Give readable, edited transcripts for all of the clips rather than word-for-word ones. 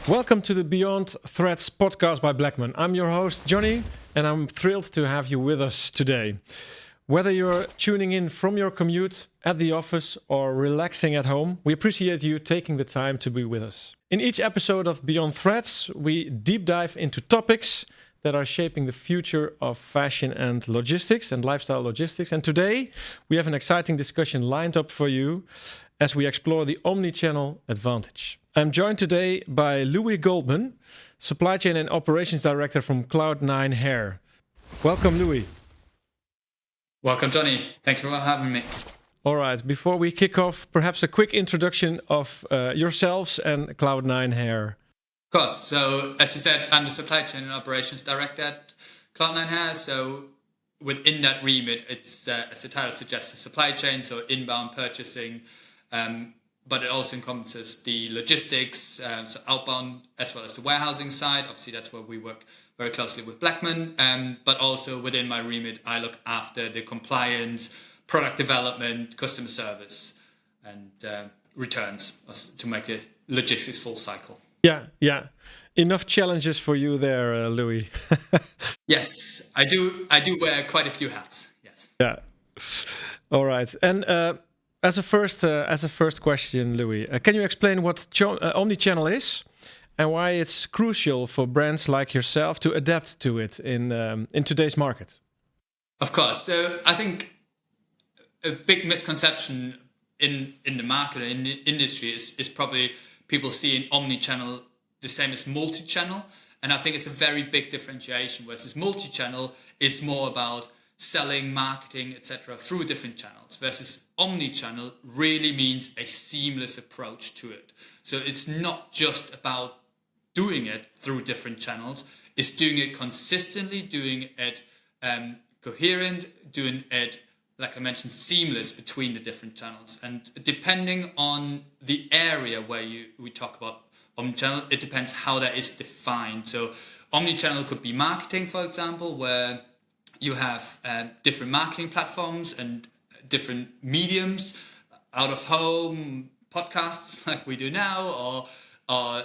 Welcome to the Beyond Threats podcast by Bleckmann. I'm your host, Johnny, and I'm thrilled to have you with us today. Whether you're tuning in from your commute, at the office, or relaxing at home, we appreciate you taking the time to be with us. In each episode of Beyond Threats, we deep dive into topics that are shaping the future of fashion and logistics and lifestyle logistics. And today, we have an exciting discussion lined up for you as we explore the omnichannel advantage. I'm joined today by Lewe Goldmann, Supply Chain and Operations Director from Cloud9 Hair. Welcome, Lewe. Welcome, Johnny. Thank you for having me. All right, before we kick off, perhaps a quick introduction of yourselves and Cloud9 Hair. Of course. So, as you said, I'm the Supply Chain and Operations Director at Cloud9 Hair. So, within that remit, it's, as the title suggests, the supply chain, so inbound purchasing, but it also encompasses the logistics, so outbound as well as the warehousing side. Obviously, that's where we work very closely with Bleckmann. But also within my remit, I look after the compliance, product development, customer service, and returns to make a logistics full cycle. Yeah. Enough challenges for you there, Lewe. Yes, I do wear quite a few hats. Yes. Yeah. All right. And as a first question, Lewe, can you explain what omnichannel is and why it's crucial for brands like yourself to adapt to it in today's market? Of course. So I think a big misconception in the market, in the industry, is probably people seeing omnichannel the same as multi-channel. And I think it's a very big differentiation, versus multi-channel is more about selling, marketing, etc. through different channels, versus omnichannel really means a seamless approach to it. So it's not just about doing it through different channels, it's doing it consistently, doing it coherent, doing it, like I mentioned, seamless between the different channels. And depending on the area where we talk about omnichannel, it depends how that is defined. So omnichannel could be marketing, for example, where you have different marketing platforms and different mediums, out of home, podcasts like we do now, or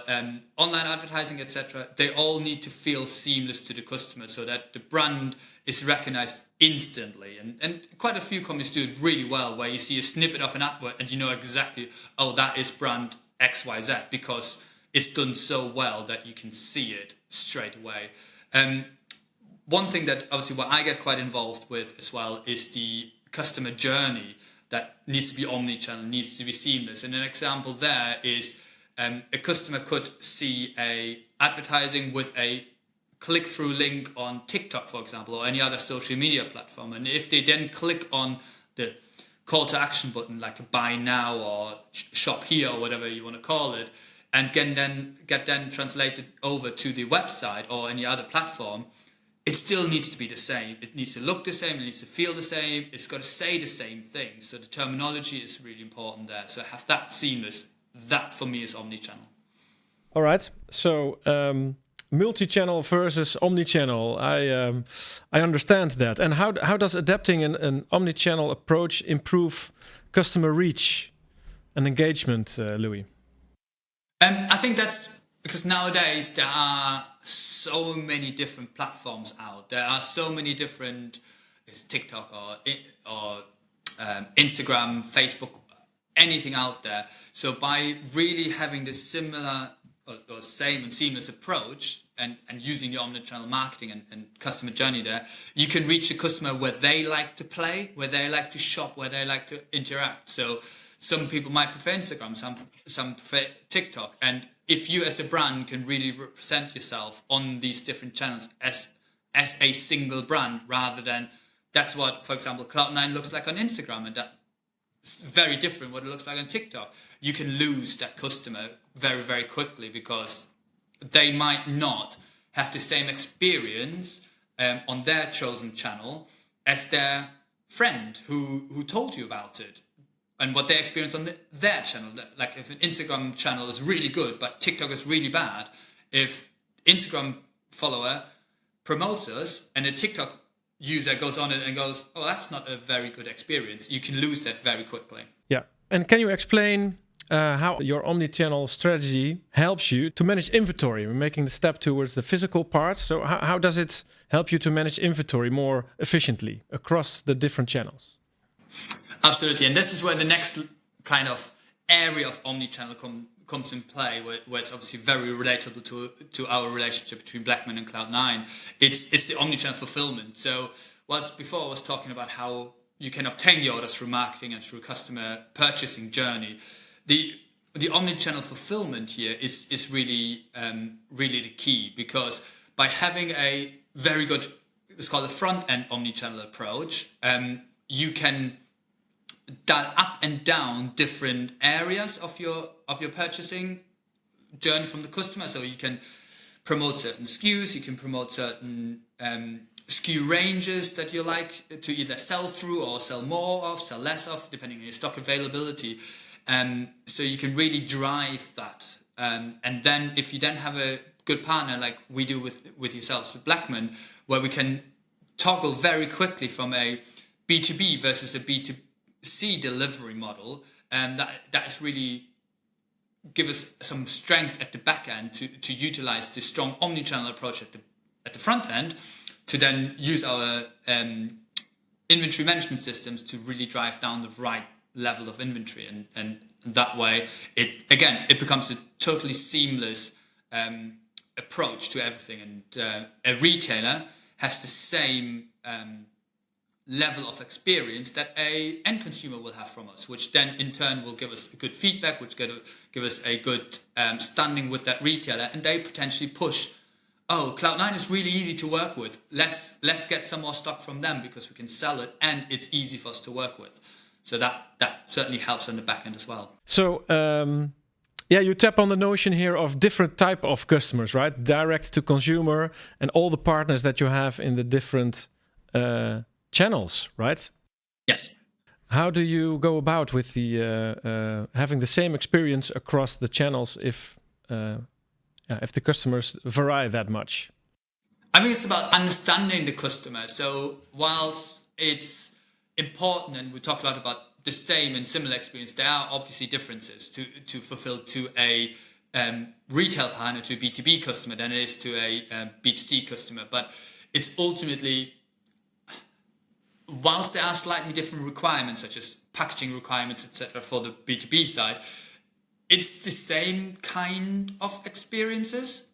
online advertising, etc. They all need to feel seamless to the customer so that the brand is recognized instantly. And quite a few companies do it really well, where you see a snippet of an advert and you know exactly, oh, that is brand XYZ, because it's done so well that you can see it straight away. One thing that obviously what I get quite involved with as well is the customer journey that needs to be omnichannel, needs to be seamless. And an example there is a customer could see a advertising with a click-through link on TikTok, for example, or any other social media platform. And if they then click on the call to action button, like a buy now or shop here or whatever you want to call it, and get then translated over to the website or any other platform, it still needs to be the same. It needs to look the same. It needs to feel the same. It's got to say the same thing. So the terminology is really important there. So have that seamless. That for me is omnichannel. All right. So multi-channel versus omnichannel. I understand that. And how does adapting an omnichannel approach improve customer reach and engagement, Lewe? I think that's because nowadays there are so many different platforms out. There are so many different, it's TikTok or Instagram, Facebook, anything out there. So by really having this similar or same and seamless approach and using the omnichannel marketing and customer journey there, you can reach the customer where they like to play, where they like to shop, where they like to interact. So some people might prefer Instagram, some prefer TikTok. And if you as a brand can really represent yourself on these different channels as a single brand, rather than that's what, for example, Cloud9 looks like on Instagram, and that's very different what it looks like on TikTok, you can lose that customer very, very quickly, because they might not have the same experience on their chosen channel as their friend who told you about it. And what they experience on their channel. Like if an Instagram channel is really good, but TikTok is really bad, if Instagram follower promotes us and a TikTok user goes on it and goes, oh, that's not a very good experience, you can lose that very quickly. Yeah. And can you explain how your omnichannel strategy helps you to manage inventory. We're making the step towards the physical part. So how does it help you to manage inventory more efficiently across the different channels? Absolutely. And this is where the next kind of area of omnichannel comes in play, where it's obviously very relatable to our relationship between Bleckmann and Cloud9. It's the omnichannel fulfillment. So whilst before I was talking about how you can obtain the orders through marketing and through customer purchasing journey, the omnichannel fulfillment here is really really the key, because by having a very good, it's called a front end omnichannel approach, you can dial up and down different areas of your purchasing journey from the customer. So you can promote certain SKUs, you can promote certain SKU ranges that you like to either sell through or sell more of, sell less of, depending on your stock availability. So you can really drive that. And then if you then have a good partner like we do with yourselves, with Bleckmann, where we can toggle very quickly from a B2B versus a B2C delivery model, and that is really give us some strength at the back end to utilize the strong omnichannel approach at the front end, to then use our inventory management systems to really drive down the right level of inventory, and that way it becomes a totally seamless approach to everything. And a retailer has the same level of experience that a end consumer will have from us, which then in turn will give us good feedback, which give us a good standing with that retailer, and they potentially push, oh, Cloud9 is really easy to work with, let's get some more stock from them because we can sell it and it's easy for us to work with. So that certainly helps on the back end as well. So you tap on the notion here of different type of customers, right? Direct to consumer and all the partners that you have in the different channels, right? Yes. How do you go about with the having the same experience across the channels if the customers vary that much? I think it's about understanding the customer. So whilst it's important, and we talk a lot about the same and similar experience, there are obviously differences to fulfill to a retail partner, to a B2B customer, than it is to a B2C customer. But it's ultimately, whilst there are slightly different requirements, such as packaging requirements, etc., for the B2B side, it's the same kind of experiences,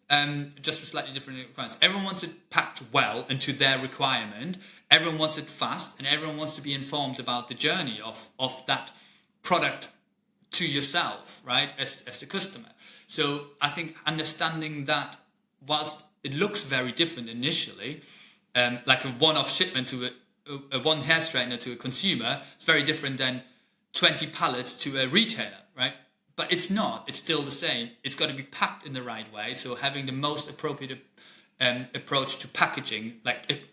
just with slightly different requirements. Everyone wants it packed well and to their requirement. Everyone wants it fast, and everyone wants to be informed about the journey of that product to yourself, right, as the customer. So I think understanding that, whilst it looks very different initially, like a one-off shipment to a one hair straightener to a consumer, it's very different than 20 pallets to a retailer, right? But it's not. It's still the same. It's got to be packed in the right way. So having the most appropriate approach to packaging,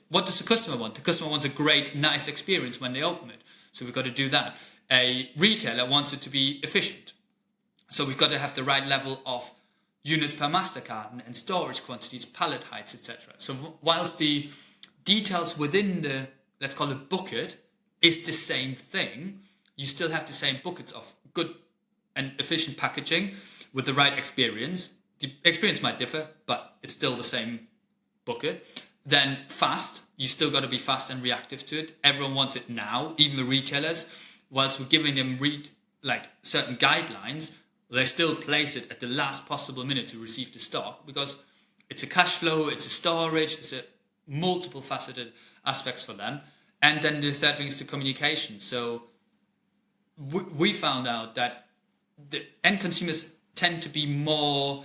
what does the customer want? The customer wants a great, nice experience when they open it. So we've got to do that. A retailer wants it to be efficient. So we've got to have the right level of units per master carton and storage quantities, pallet heights, etc. So whilst the details within the, let's call it bucket, is the same thing, you still have the same buckets of good and efficient packaging with the right experience. The experience might differ, but it's still the same bucket. Then fast, you still got to be fast and reactive to it. Everyone wants it now, even the retailers. Whilst we're giving them certain guidelines, they still place it at the last possible minute to receive the stock, because it's a cash flow, it's a storage, it's a multiple faceted aspects for them. And then the third thing is the communication. So we found out that the end consumers tend to be more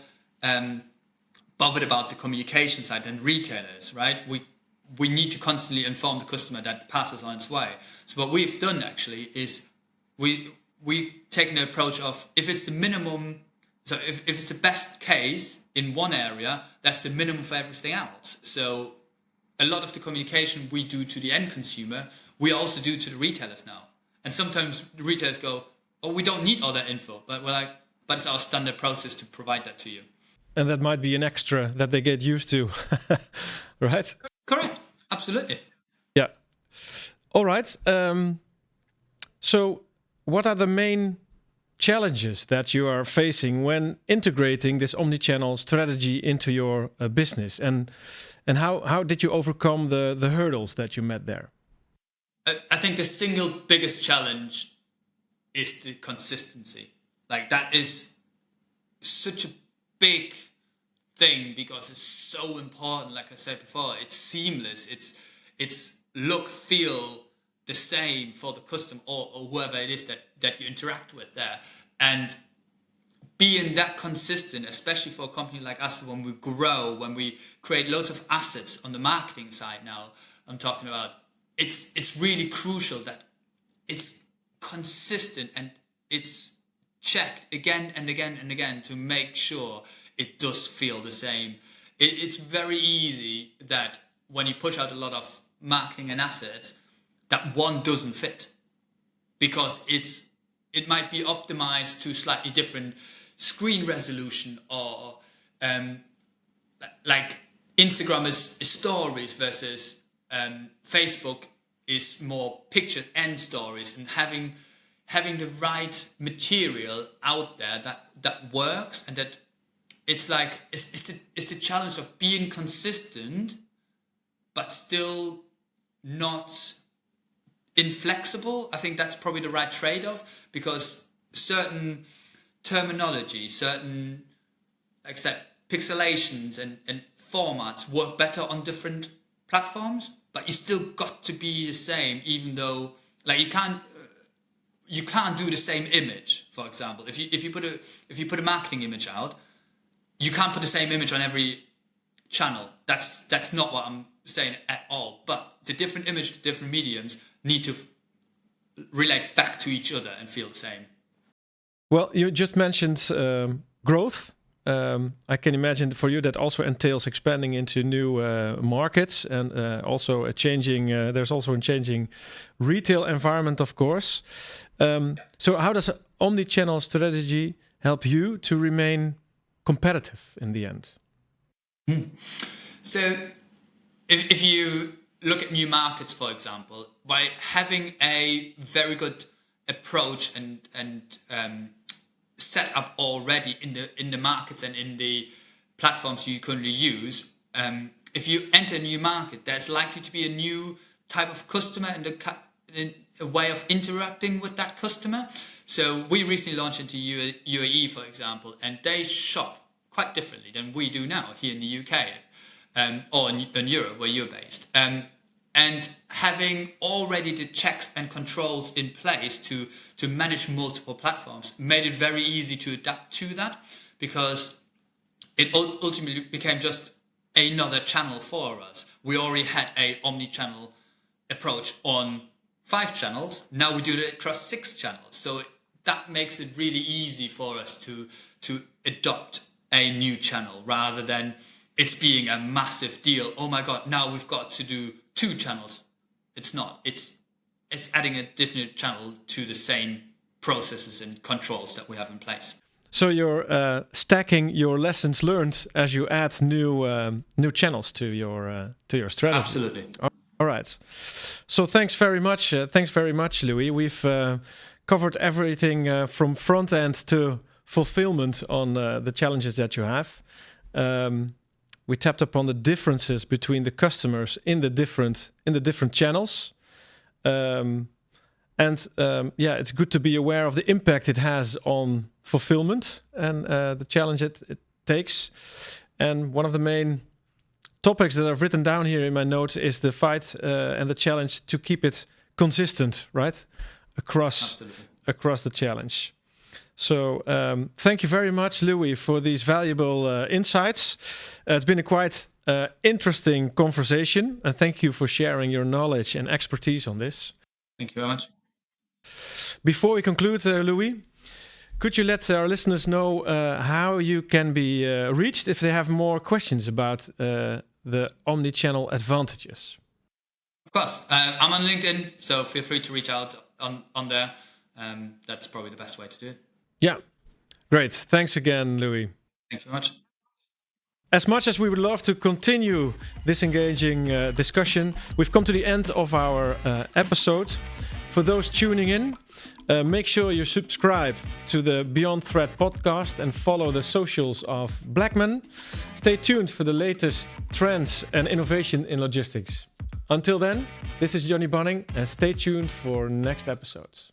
bothered about the communication side than retailers, right? We need to constantly inform the customer that the parcel is on its way. So what we've done actually is we've taken an approach of, if it's the minimum, so if it's the best case in one area, that's the minimum for everything else. So a lot of the communication we do to the end consumer, we also do to the retailers now. And sometimes the retailers go, oh, we don't need all that info, but we're like, but it's our standard process to provide that to you. And that might be an extra that they get used to, right? Correct. Absolutely. Yeah. All right. So what are the main challenges that you are facing when integrating this omnichannel strategy into your business, and how did you overcome the hurdles that you met there? I think the single biggest challenge is the consistency. Like, that is such a big thing because it's so important. Like I said before, it's seamless. It's look, feel the same for the customer or whoever it is that you interact with there. And being that consistent, especially for a company like us, when we grow, when we create loads of assets on the marketing side now, I'm talking about, it's really crucial that it's consistent and it's checked again and again and again to make sure it does feel the same. It's very easy that when you push out a lot of marketing and assets, that one doesn't fit because it might be optimized to slightly different screen resolution, or like Instagram is stories versus Facebook is more pictures and stories, and having the right material out there that works, and that it's like it's the challenge of being consistent but still not inflexible. I think that's probably the right trade-off, because certain terminology, certain, like I said, pixelations and formats work better on different platforms, but you still got to be the same, even though, like, you can't do the same image. For example, if you put a marketing image out, you can't put the same image on every channel. That's not what I'm saying at all. But the different image, the different mediums need to relate back to each other and feel the same. Well, you just mentioned growth. I can imagine for you that also entails expanding into new markets, and also there's also a changing retail environment, of course. So how does an omnichannel strategy help you to remain competitive in the end? So if you look at new markets, for example, by having a very good approach and set up already in the markets and in the platforms you currently use, if you enter a new market, there's likely to be a new type of customer and a way of interacting with that customer. So we recently launched into UAE, for example, and they shop quite differently than we do now here in the UK, or in Europe, where you're based. And having already the checks and controls in place to manage multiple platforms made it very easy to adapt to that, because it ultimately became just another channel for us. We already had a omni-channel approach on 5 channels. Now we do it across 6 channels. So that makes it really easy for us to adopt a new channel, rather than it's being a massive deal. Oh my God, now we've got to do 2 channels. It's not. It's adding an additional channel to the same processes and controls that we have in place. So you're stacking your lessons learned as you add new channels to your strategy. Absolutely. All right. So thanks very much. Thanks very much, Lewe. We've covered everything from front end to fulfillment on the challenges that you have. We tapped upon the differences between the customers in the different channels, and it's good to be aware of the impact it has on fulfillment and the challenge it takes. And one of the main topics that I've written down here in my notes is the fight and the challenge to keep it consistent, right, across the challenge. So thank you very much, Lewe, for these valuable insights. It's been a quite interesting conversation, and thank you for sharing your knowledge and expertise on this. Thank you very much. Before we conclude, Lewe, could you let our listeners know how you can be reached if they have more questions about the omnichannel advantages? Of course. I'm on LinkedIn, so feel free to reach out on there. That's probably the best way to do it. Yeah, great. Thanks again, Lewe. Thank you very much. As much as we would love to continue this engaging discussion, we've come to the end of our episode. For those tuning in, make sure you subscribe to the Beyond Thread podcast and follow the socials of Bleckmann. Stay tuned for the latest trends and innovation in logistics. Until then, this is Johnny Bunning, and stay tuned for next episodes.